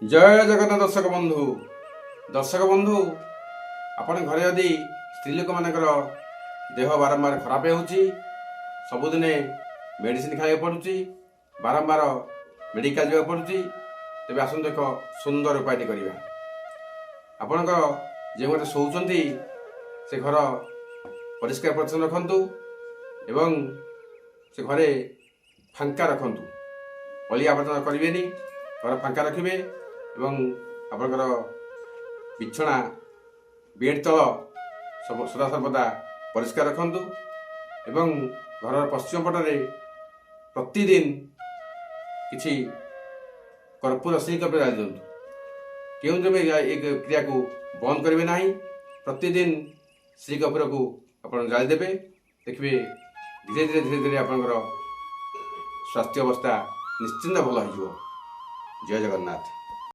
जय जगन्नाथ दर्शक बंधु आपण घरे यदि स्त्री लोक मानकर देह बारंबार खराब होउची सबुदिने मेडिसिन खाइबा पड़ुची बारंबार मेडिकल जावा पड़ुची तेबे आसंत एक सुंदर उपाय करिबा। आपण जो मत शोचंती से घर परिष्कार परिच्छन्न रखंतु एवं से घरे फांका रखंतु अलिया आवर्जन करेनि घर फांका रखिए एवं आपणकर बिछना बेड तल सदा सर्वदा परिष्कार रखंतु एवं घर पश्चिम पटरे प्रतिदिन किछि कर्पूर श्री कपूर जाली दिंतु क्यों जब एक क्रिया को बंद करेंगे ना प्रतिदिन श्री कपूर को आप जाली देवे देखिए धीरे धीरे धीरे धीरे आपंकर स्वास्थ्य अवस्था निश्चिंत भल हो। जय जगन्नाथ।